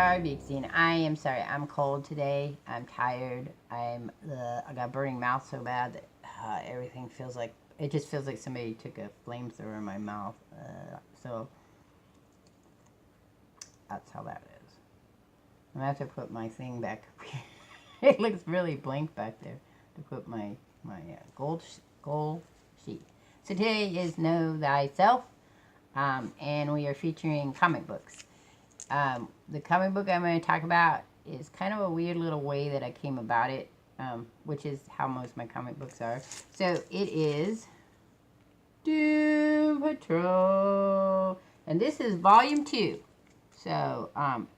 Shardvixen. I am sorry. I'm cold today. I'm tired. I got burning mouth so bad that everything feels like it just feels like somebody took a flamethrower in my mouth. So that's how that is. I'm gonna have to put my thing back up here. It looks really blank back there to put my gold sheet. So today is Know Thyself, and we are featuring comic books. The comic book I'm going to talk about is kind of a weird little way that I came about it, which is how most of my comic books are. So it is Doom Patrol, and this is volume 2. So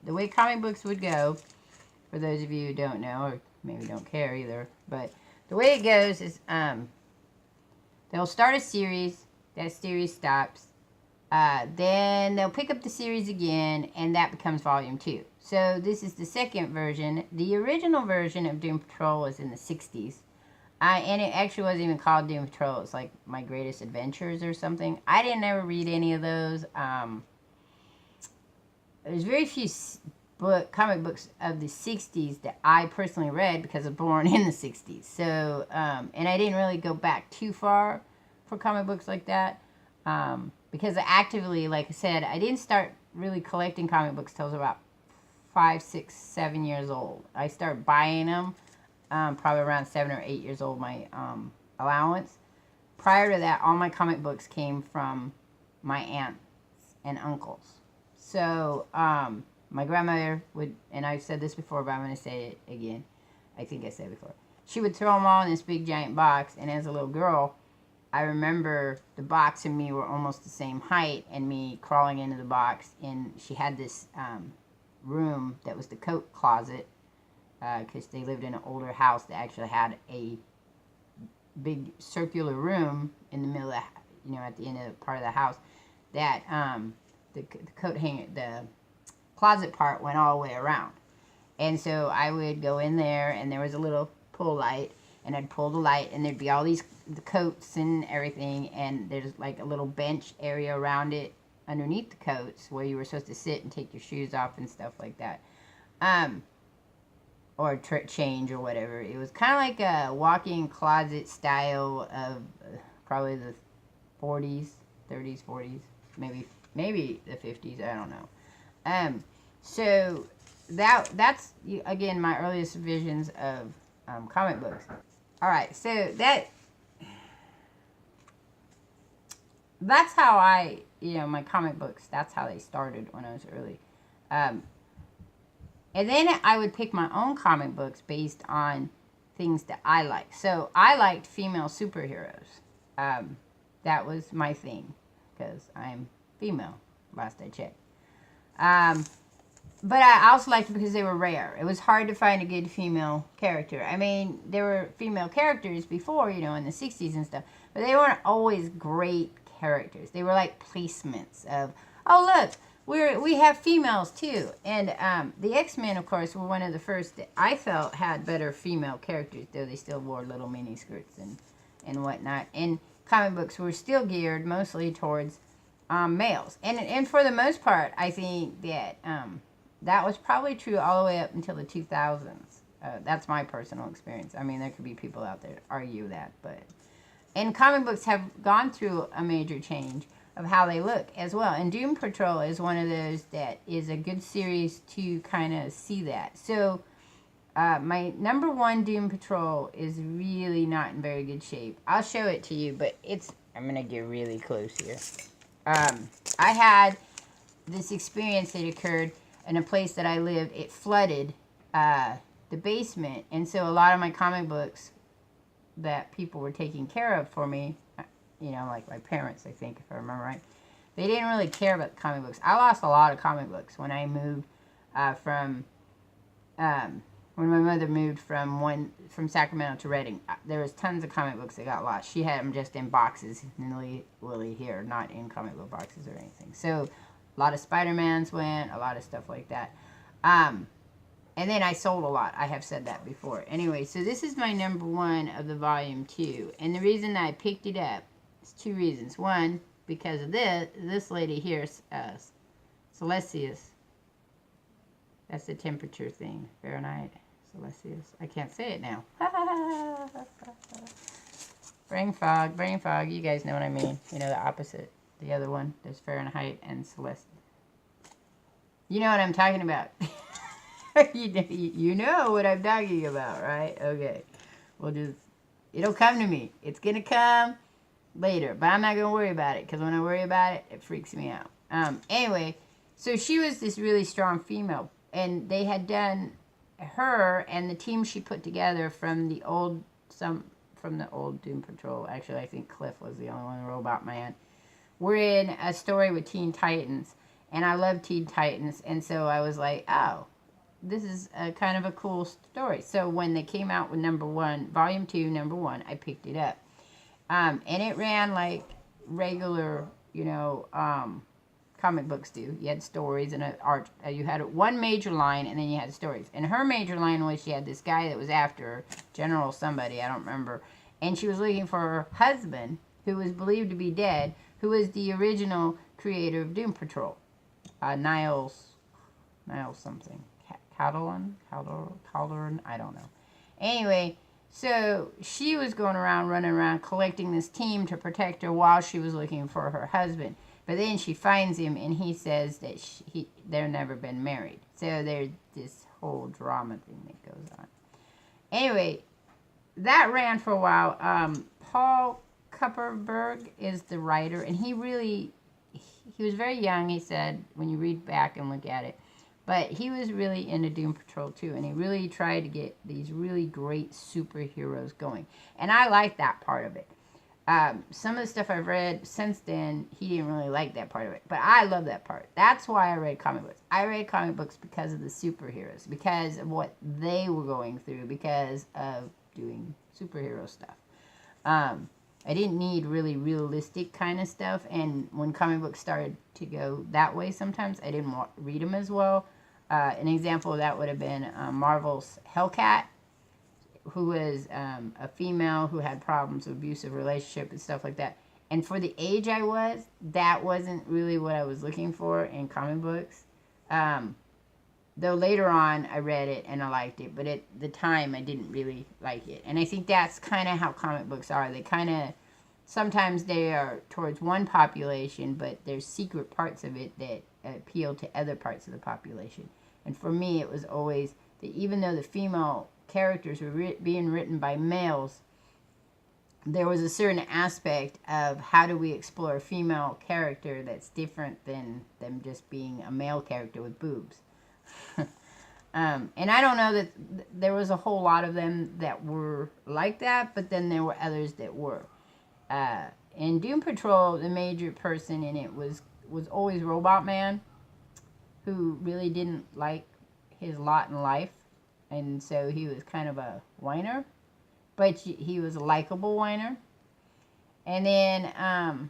the way comic books would go, for those of you who don't know, or maybe don't care either, but the way it goes is they'll start a series, that series stops, then they'll pick up the series again, and that becomes volume 2. So this is the second version. The original version of Doom Patrol was in the 60s. And it actually wasn't even called Doom Patrol. It's like My Greatest Adventures or something. I didn't ever read any of those. There's very few comic books of the 60s that I personally read because I was born in the 60s. So, and I didn't really go back too far for comic books like that. Because I actively, like I said, I didn't start really collecting comic books till I was about 5, 6, 7 years old. I started buying them probably around 7 or 8 years old, my allowance. Prior to that, all my comic books came from my aunts and uncles. So my grandmother would, and I've said this before, but I'm going to say it again. I think I said it before. She would throw them all in this big giant box, and as a little girl, I remember the box and me were almost the same height, and me crawling into the box, and she had this room that was the coat closet, because they lived in an older house that actually had a big circular room in the middle of the, at the end of the part of the house, that the coat hanger, the closet part went all the way around. And so I would go in there, and there was a little pull light, and I'd pull the light, and there'd be all these coats and everything, and there's like a little bench area around it underneath the coats where you were supposed to sit and take your shoes off and stuff like that, or change or whatever. It was kind of like a walk-in closet style of probably the 40s, 30s, 40s, maybe the 50s, I don't know. So that's again my earliest visions of comic books. All right, so that's how I, my comic books, that's how they started when I was early. And then I would pick my own comic books based on things that I liked. So I liked female superheroes. That was my thing, because I'm female, last I checked. But I also liked it because they were rare. It was hard to find a good female character. I mean, there were female characters before, in the 60s and stuff, but they weren't always great characters. They were like placements of, oh, look, we have females too. And the X-Men, of course, were one of the first that I felt had better female characters, though they still wore little mini skirts and whatnot. And comic books were still geared mostly towards males. And for the most part, I think that that was probably true all the way up until the 2000s. That's my personal experience. I mean, there could be people out there that argue that, but... And comic books have gone through a major change of how they look as well. And Doom Patrol is one of those that is a good series to kind of see that. So, my number 1 Doom Patrol is really not in very good shape. I'll show it to you, but I'm going to get really close here. I had this experience that occurred in a place that I lived. It flooded the basement, and so a lot of my comic books that people were taking care of for me, like my parents, I think, if I remember right, they didn't really care about the comic books. I lost a lot of comic books when I moved when my mother moved from Sacramento to Redding. There was tons of comic books that got lost. She had them just in boxes, literally here, not in comic book boxes or anything. So a lot of Spider-Mans went, a lot of stuff like that. And then I sold a lot. I have said that before. Anyway, so this is my number 1 of the volume 2. And the reason I picked it up is 2 reasons. One, because of this lady here, Celestius. That's the temperature thing. Fahrenheit, Celsius. I can't say it now. Brain fog, brain fog. You guys know what I mean. You know the opposite. The other one. There's Fahrenheit and Celsius. You know what I'm talking about. You know what I'm talking about, right? Okay. We'll just, it'll come to me. It's going to come later. But I'm not going to worry about it. Because when I worry about it, it freaks me out. Anyway, so she was this really strong female. And they had done her and the team she put together from the old Doom Patrol. Actually, I think Cliff was the only one, Robot Man. We're in a story with Teen Titans. And I love Teen Titans. And so I was like, oh, this is a kind of a cool story. So when they came out with #1, Volume 2, #1, I picked it up. And it ran like regular, comic books do. You had stories and you had one major line and then you had stories. And her major line was she had this guy that was after her, General somebody, I don't remember. And she was looking for her husband, who was believed to be dead, who was the original creator of Doom Patrol. Niles something. Calderon, I don't know. Anyway, so she was running around, collecting this team to protect her while she was looking for her husband. But then she finds him, and he says that they're never been married. So there's this whole drama thing that goes on. Anyway, that ran for a while. Paul Kupperberg is the writer, and he was very young, he said, when you read back and look at it. But he was really into Doom Patrol, too. And he really tried to get these really great superheroes going. And I like that part of it. Some of the stuff I've read since then, he didn't really like that part of it. But I love that part. That's why I read comic books. I read comic books because of the superheroes. Because of what they were going through. Because of doing superhero stuff. I didn't need really realistic kind of stuff. And when comic books started to go that way sometimes, I didn't read them as well. An example of that would have been Marvel's Hellcat, who was a female who had problems with abusive relationship and stuff like that. And for the age I was, that wasn't really what I was looking for in comic books. Though later on I read it and I liked it, but at the time I didn't really like it. And I think that's kind of how comic books are. They kind of, sometimes they are towards one population, but there's secret parts of it that appeal to other parts of the population. And for me, it was always that even though the female characters were being written by males, there was a certain aspect of how do we explore a female character that's different than them just being a male character with boobs. And I don't know that there was a whole lot of them that were like that, but then there were others that were. In Doom Patrol, the major person in it was always Robot Man, who really didn't like his lot in life, and so he was kind of a whiner, but he was a likable whiner. And then,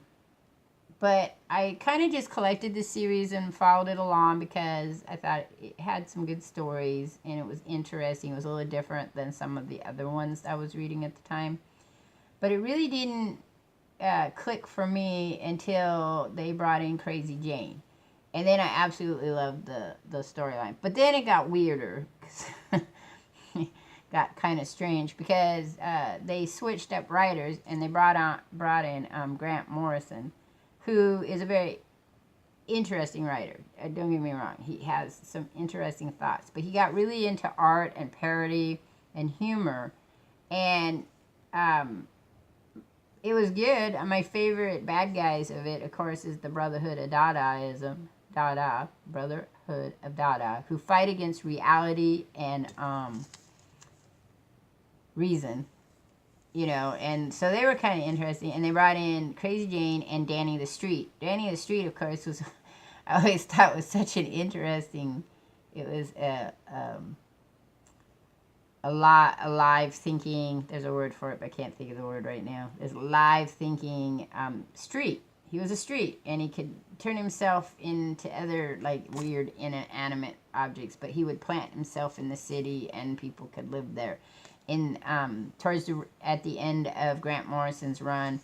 but I kind of just collected the series and followed it along because I thought it had some good stories and it was interesting. It was a little different than some of the other ones I was reading at the time, but it really didn't click for me until they brought in Crazy Jane. And then I absolutely loved the storyline. But then it got weirder. It got kind of strange because they switched up writers and they brought in Grant Morrison, who is a very interesting writer. Don't get me wrong. He has some interesting thoughts. But he got really into art and parody and humor. And it was good. My favorite bad guys of it, of course, is the Brotherhood of Brotherhood of Dada, who fight against reality and reason, and so they were kind of interesting. And they brought in Crazy Jane and Danny the Street. Danny the Street, of course, was I always thought was such an interesting. It was a live thinking. There's a word for it, but I can't think of the word right now. There's live thinking street. He was a street, and he could turn himself into other weird inanimate objects. But he would plant himself in the city, and people could live there. At the end of Grant Morrison's run,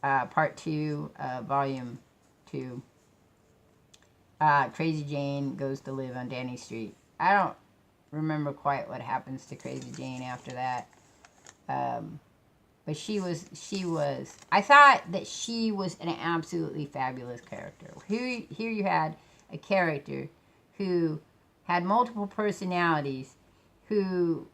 Part 2, Volume 2, Crazy Jane goes to live on Danny Street. I don't remember quite what happens to Crazy Jane after that. But she was, I thought that she was an absolutely fabulous character. Here you had a character who had multiple personalities, who,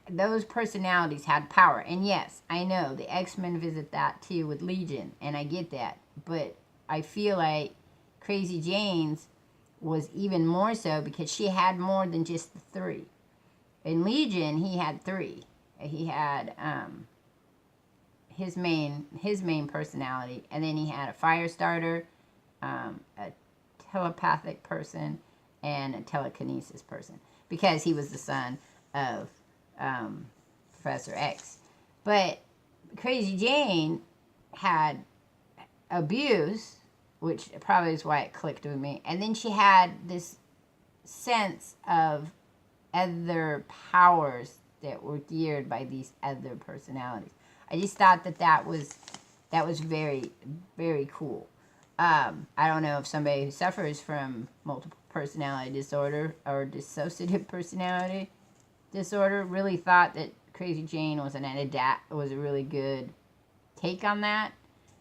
those personalities had power. And yes, I know the X-Men visit that too with Legion, and I get that. But I feel like Crazy Jane's was even more so because she had more than just the three. In Legion, he had three. He had his main personality, and then he had a fire starter, a telepathic person, and a telekinesis person, because he was the son of Professor X. But Crazy Jane had abuse, which probably is why it clicked with me, and then she had this sense of other powers that were geared by these other personalities. I just thought that was very, very cool. I don't know if somebody who suffers from multiple personality disorder or dissociative personality disorder really thought that Crazy Jane was was a really good take on that.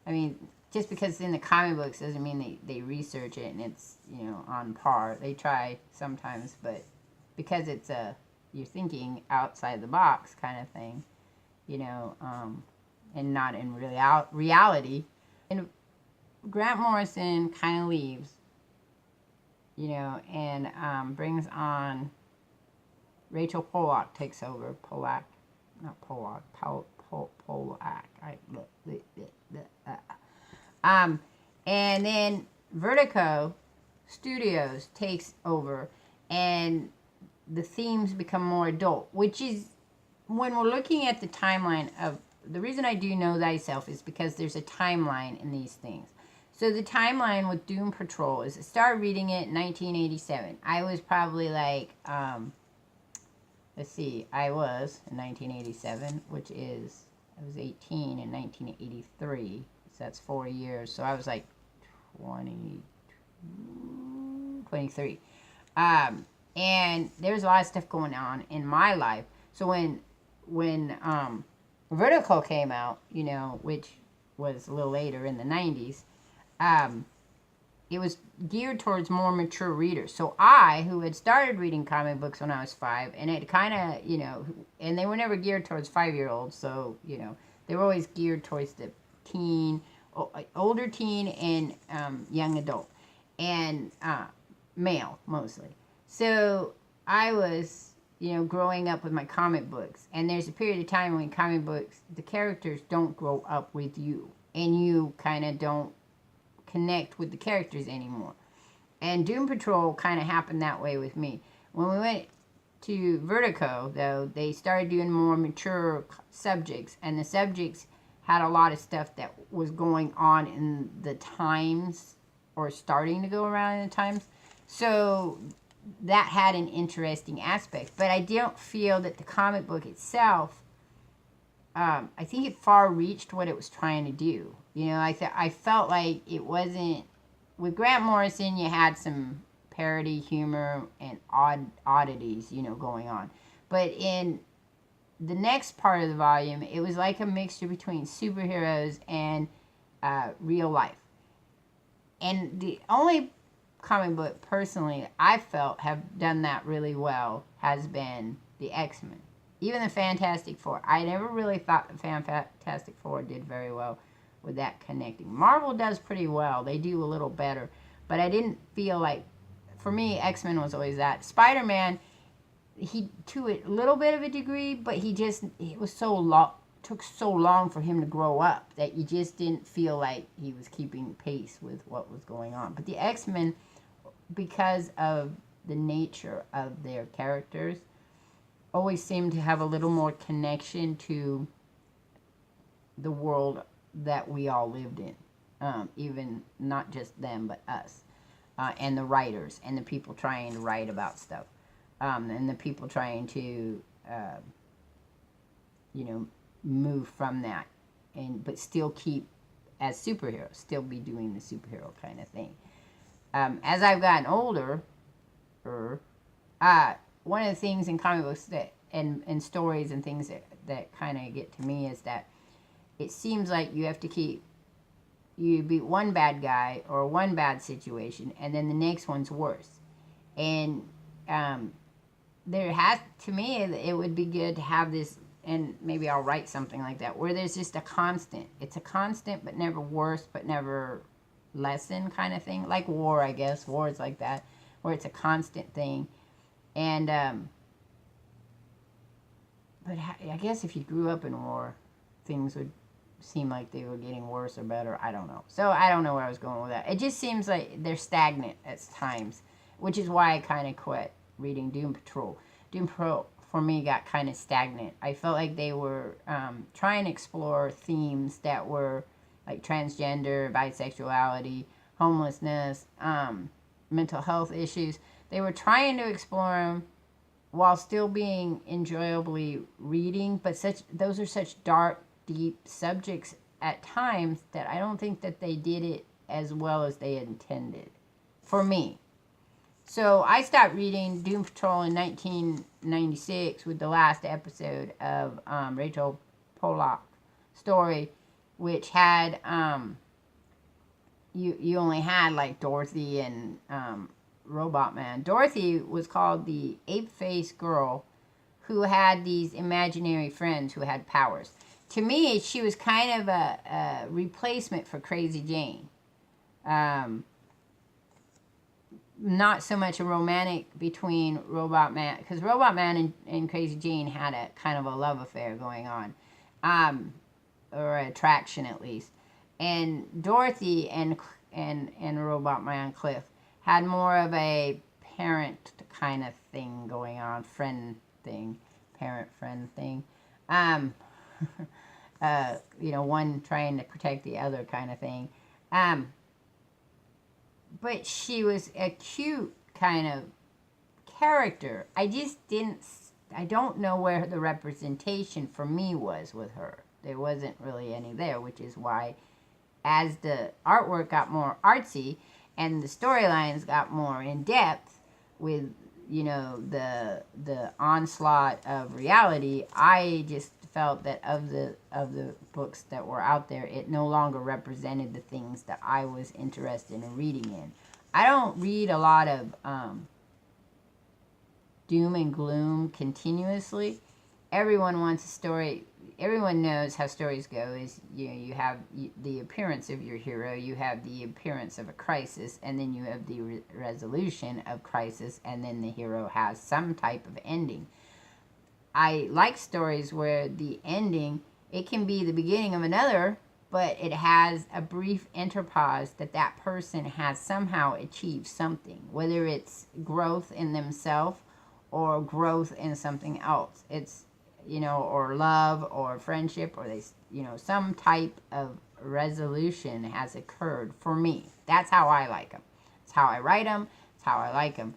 I mean, just because it's in the comic books doesn't mean they research it and it's, you know, on par. They try sometimes, but because it's you're thinking outside the box kind of thing, you know, and not in reality. And Grant Morrison kind of leaves, you know, and brings on Rachel Pollack, takes over. Pollack. And then Vertigo Studios takes over, and the themes become more adult, which is, when we're looking at the timeline of, the reason I do know Thyself is because there's a timeline in these things. So the timeline with Doom Patrol is, I started reading it in 1987. I was probably like, let's see, I was in 1987, which is, I was 18 in 1983. So that's 4 years. So I was like 23. And there's a lot of stuff going on in my life. So when Vertical came out, you know, which was a little later in the 90s, it was geared towards more mature readers. So I, who had started reading comic books when I was 5, and it kind of, you know, and they were never geared towards 5-year-olds, so, you know, they were always geared towards the teen, older teen, and young adult, and male, mostly. So I was, you know, growing up with my comic books, and there's a period of time when comic books, the characters don't grow up with you, and you kind of don't connect with the characters anymore. And Doom Patrol kind of happened that way with me. When we went to Vertigo, though, they started doing more mature subjects, and the subjects had a lot of stuff that was going on in the times, or starting to go around in the times. So that had an interesting aspect. But I don't feel that the comic book itself, I think it far reached what it was trying to do. You know, I felt like it wasn't, with Grant Morrison, you had some parody humor and oddities, you know, going on. But in the next part of the volume, it was like a mixture between superheroes and real life. And the only comic book, personally, I felt have done that really well has been the X-Men. Even the Fantastic Four. I never really thought the Fantastic Four did very well with that connecting. Marvel does pretty well. They do a little better. But I didn't feel like, for me, X-Men was always that. Spider-Man, he, to a little bit of a degree, but it was so long, took so long for him to grow up that you just didn't feel like he was keeping pace with what was going on. But the X-Men, because of the nature of their characters, always seemed to have a little more connection to the world that we all lived in. Even not just them, but us. And the writers, and the people trying to write about stuff. And the people trying to, you know, move from that. But still keep, as superheroes, still be doing the superhero kind of thing. As I've gotten older, One of the things in comic books that and stories and things that kind of get to me is that it seems like you have to you beat one bad guy or one bad situation, and then the next one's worse. And there has, to me, it would be good to have this, and maybe I'll write something like that, where there's just a constant. It's a constant, but never worse, but never lessen kind of thing. Like war, I guess. War is like that, where it's a constant thing. And, but I guess if you grew up in war, things would seem like they were getting worse or better. I don't know. So I don't know where I was going with that. It just seems like they're stagnant at times, which is why I kind of quit reading Doom Patrol. Doom Patrol, for me, got kind of stagnant. I felt like they were trying to explore themes that were like transgender, bisexuality, homelessness, mental health issues. They were trying to explore them while still being enjoyably reading, but those are such dark, deep subjects at times that I don't think that they did it as well as they intended, for me. So I stopped reading Doom Patrol in 1996 with the last episode of Rachel Pollack's story, which had you only had like Dorothy and Robot Man. Dorothy was called the ape-faced girl who had these imaginary friends who had powers. To me, she was kind of a replacement for Crazy Jane. Not so much a romantic between Robot Man, because Robot Man and Crazy Jane had a kind of a love affair going on, or attraction at least. And Dorothy and Robot Man Cliff had more of a parent kind of thing going on, parent-friend thing. One trying to protect the other kind of thing. But she was a cute kind of character. I don't know where the representation for me was with her. There wasn't really any there, which is why as the artwork got more artsy and the storylines got more in depth with, the onslaught of reality, I just felt that of the books that were out there, it no longer represented the things that I was interested in reading in. I don't read a lot of doom and gloom continuously. Everyone wants a story. Everyone knows how stories go. Is you have the appearance of your hero, you have the appearance of a crisis, and then you have the resolution of crisis, and then the hero has some type of ending. I like stories where the ending, it can be the beginning of another, but it has a brief interpause that person has somehow achieved something, whether it's growth in themselves or growth in something else. It's, or love or friendship, or some type of resolution has occurred for me. That's how I like them. It's how I write them. It's how I like them.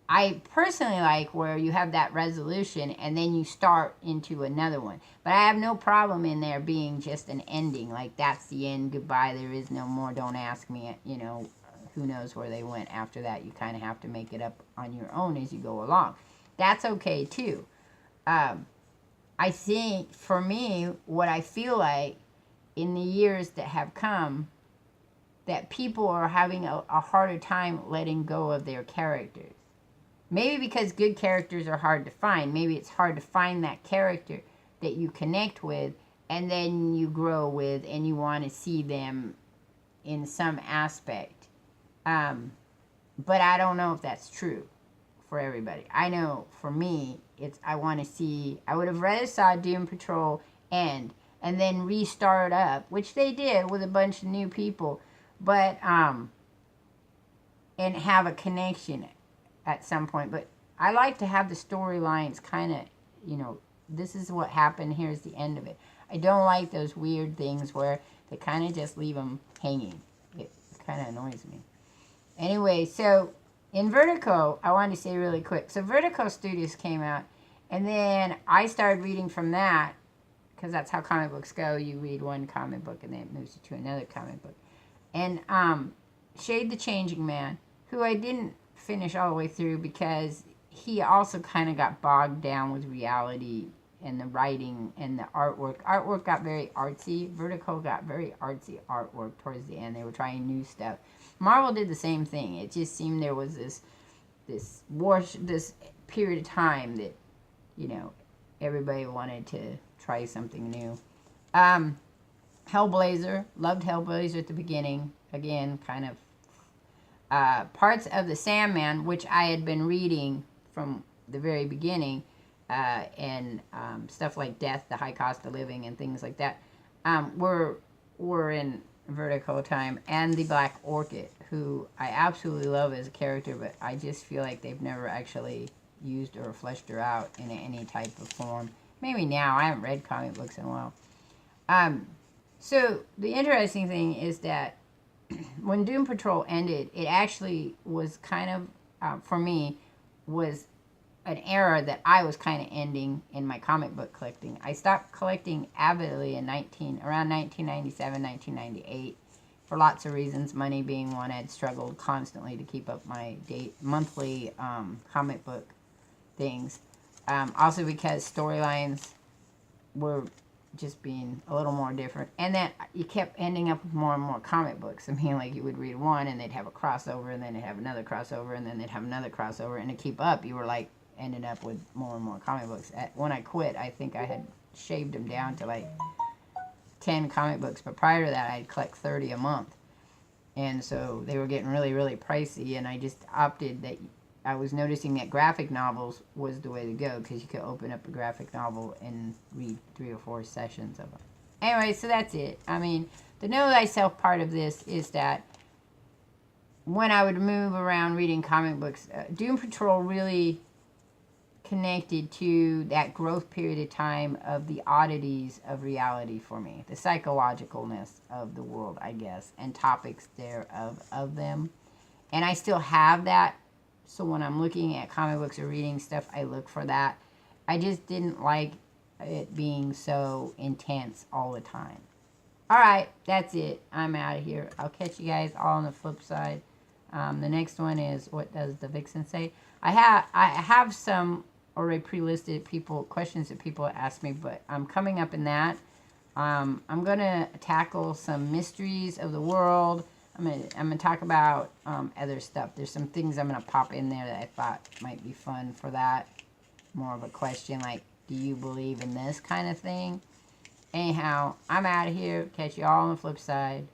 I personally like where you have that resolution and then you start into another one. But I have no problem in there being just an ending. Like, that's the end, goodbye, there is no more, don't ask me, who knows where they went after that. You kind of have to make it up on your own as you go along. That's okay, too. I think, for me, what I feel like in the years that have come, that people are having a harder time letting go of their characters. Maybe because good characters are hard to find. Maybe it's hard to find that character that you connect with and then you grow with and you want to see them in some aspect. But I don't know if that's true for everybody. I know for me, I want to see, I would have rather saw Doom Patrol end and then restart up, which they did with a bunch of new people, but, and have a connection at some point. But I like to have the storylines kind of, this is what happened, here's the end of it. I don't like those weird things where they kind of just leave them hanging. It kind of annoys me. Anyway, so in Vertigo, I wanted to say really quick. So Vertigo Studios came out, and then I started reading from that, because that's how comic books go. You read one comic book, and then it moves you to another comic book. And Shade the Changing Man, who I didn't finish all the way through because he also kind of got bogged down with reality and the writing and the artwork. Artwork got very artsy. Vertigo got very artsy artwork towards the end. They were trying new stuff. Marvel did the same thing. It just seemed there was this period of time that, you know, everybody wanted to try something new. Hellblazer. Loved Hellblazer at the beginning. Again, kind of parts of the Sandman, which I had been reading from the very beginning, and stuff like Death, The High Cost of Living, and things like that, were in Vertigo time. And the Black Orchid, who I absolutely love as a character, but I just feel like they've never actually used or fleshed her out in any type of form. Maybe now. I haven't read comic books in a while. So the interesting thing is that when Doom Patrol ended, it actually was kind of, for me, was an era that I was kind of ending in my comic book collecting. I stopped collecting avidly in around 1997, 1998, for lots of reasons. Money being one. I had struggled constantly to keep up my monthly comic book things. Also because storylines were just being a little more different, and that you kept ending up with more and more comic books. I mean, like, you would read one and they'd have a crossover, and then they'd have another crossover, and then they'd have another crossover, and to keep up, you were like ended up with more and more comic books. When I quit, I think I had shaved them down to like 10 comic books, but prior to that, I'd collect 30 a month, and so they were getting really, really pricey, and I just opted that. I was noticing that graphic novels was the way to go, because you could open up a graphic novel and read 3 or 4 sessions of them. Anyway, so that's it. I mean, the know thyself part of this is that when I would move around reading comic books, Doom Patrol really connected to that growth period of time of the oddities of reality for me. The psychologicalness of the world, I guess, and topics thereof of them. And I still have that. So when I'm looking at comic books or reading stuff, I look for that. I just didn't like it being so intense all the time. Alright, that's it. I'm out of here. I'll catch you guys all on the flip side. The next one is, what does the Vixen say? I have some already pre-listed questions that people ask me, but I'm coming up in that. I'm going to tackle some mysteries of the world. I'm gonna talk about other stuff. There's some things I'm gonna pop in there that I thought might be fun for that. More of a question like, do you believe in this kind of thing? Anyhow, I'm out of here. Catch you all on the flip side.